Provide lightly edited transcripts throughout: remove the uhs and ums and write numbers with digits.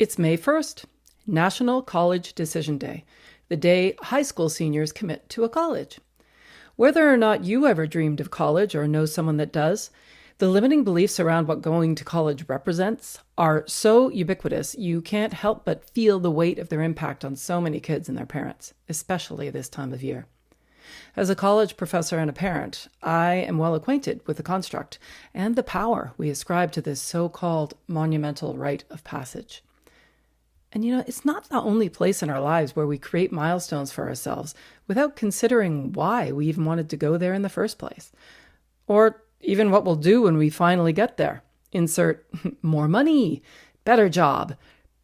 It's May 1st, National College Decision Day, the day high school seniors commit to a college. Whether or not you ever dreamed of college or know someone that does, the limiting beliefs around what going to college represents are so ubiquitous you can't help but feel the weight of their impact on so many kids and their parents, especially this time of year. As a college professor and a parent, I am well acquainted with the construct and the power we ascribe to this so-called monumental rite of passage. And it's not the only place in our lives where we create milestones for ourselves without considering why we even wanted to go there in the first place. Or even what we'll do when we finally get there. Insert more money, better job,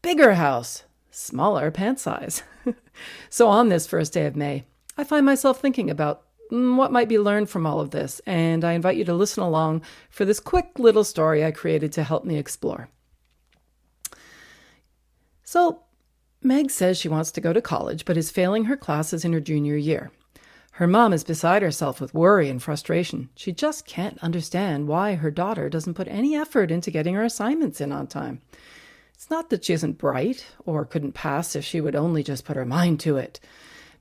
bigger house, smaller pant size. So on this first day of May, I find myself thinking about what might be learned from all of this, and I invite you to listen along for this quick little story I created to help me explore. So, Meg says she wants to go to college, but is failing her classes in her junior year. Her mom is beside herself with worry and frustration. She just can't understand why her daughter doesn't put any effort into getting her assignments in on time. It's not that she isn't bright or couldn't pass if she would only just put her mind to it.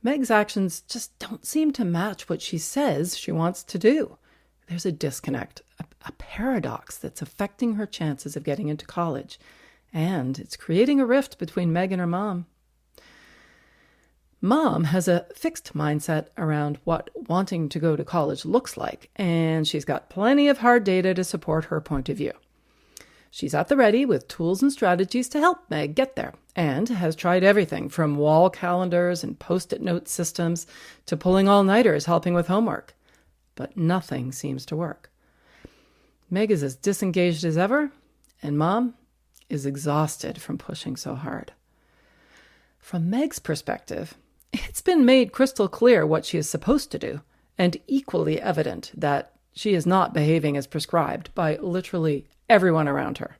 Meg's actions just don't seem to match what she says she wants to do. There's a disconnect, a paradox that's affecting her chances of getting into college. And it's creating a rift between Meg and her mom. Mom has a fixed mindset around what wanting to go to college looks like, and she's got plenty of hard data to support her point of view. She's at the ready with tools and strategies to help Meg get there, and has tried everything from wall calendars and post-it note systems to pulling all-nighters helping with homework. But nothing seems to work. Meg is as disengaged as ever, and Mom is exhausted from pushing so hard. From Meg's perspective, it's been made crystal clear what she is supposed to do, and equally evident that she is not behaving as prescribed by literally everyone around her.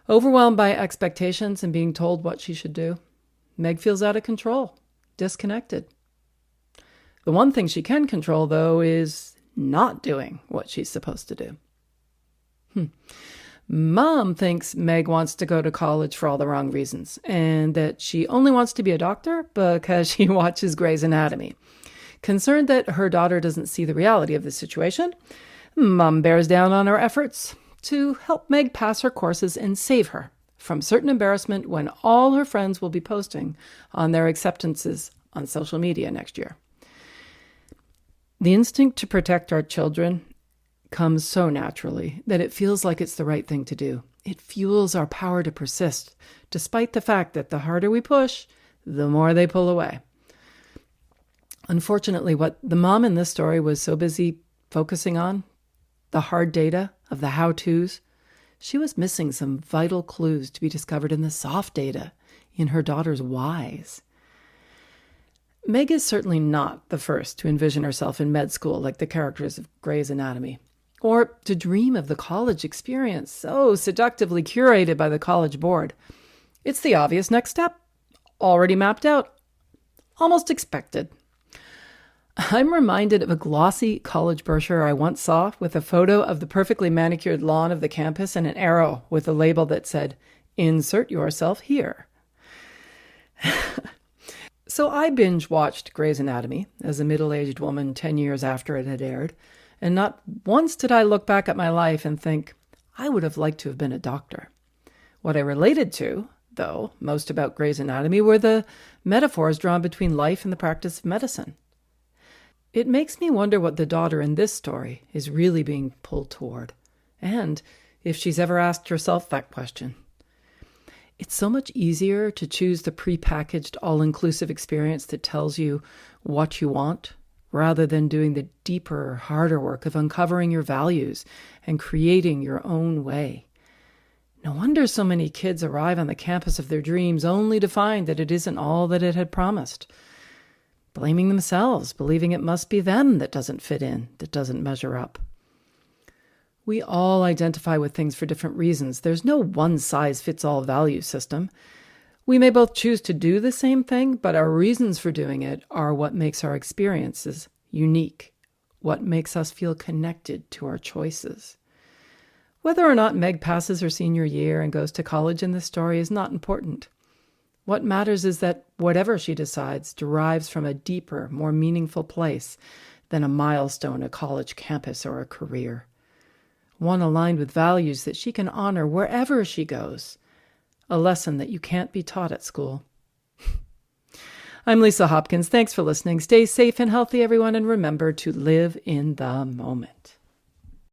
Overwhelmed by expectations and being told what she should do, Meg feels out of control, disconnected. The one thing she can control, though, is not doing what she's supposed to do. Mom thinks Meg wants to go to college for all the wrong reasons, and that she only wants to be a doctor because she watches Grey's Anatomy. Concerned that her daughter doesn't see the reality of the situation, Mom bears down on her efforts to help Meg pass her courses and save her from certain embarrassment when all her friends will be posting on their acceptances on social media next year. The instinct to protect our children comes so naturally that it feels like it's the right thing to do. It fuels our power to persist, despite the fact that the harder we push, the more they pull away. Unfortunately, what the mom in this story was so busy focusing on, the hard data of the how-tos, she was missing some vital clues to be discovered in the soft data, in her daughter's whys. Meg is certainly not the first to envision herself in med school like the characters of Grey's Anatomy, or to dream of the college experience so seductively curated by the college board. It's the obvious next step, already mapped out, almost expected. I'm reminded of a glossy college brochure I once saw with a photo of the perfectly manicured lawn of the campus and an arrow with a label that said, "Insert yourself here." So I binge-watched Grey's Anatomy as a middle-aged woman 10 years after it had aired, and not once did I look back at my life and think, I would have liked to have been a doctor. What I related to, though, most about Grey's Anatomy were the metaphors drawn between life and the practice of medicine. It makes me wonder what the daughter in this story is really being pulled toward, and if she's ever asked herself that question. It's so much easier to choose the prepackaged, all-inclusive experience that tells you what you want, rather than doing the deeper, harder work of uncovering your values and creating your own way. No wonder so many kids arrive on the campus of their dreams only to find that it isn't all that it had promised. Blaming themselves, believing it must be them that doesn't fit in, that doesn't measure up. We all identify with things for different reasons. There's no one-size-fits-all value system. We may both choose to do the same thing, but our reasons for doing it are what makes our experiences unique, what makes us feel connected to our choices. Whether or not Meg passes her senior year and goes to college in this story is not important. What matters is that whatever she decides derives from a deeper, more meaningful place than a milestone, a college campus, or a career. One aligned with values that she can honor wherever she goes. A lesson that you can't be taught at school. I'm Lisa Hopkins. Thanks for listening. Stay safe and healthy, everyone, and remember to live in the moment.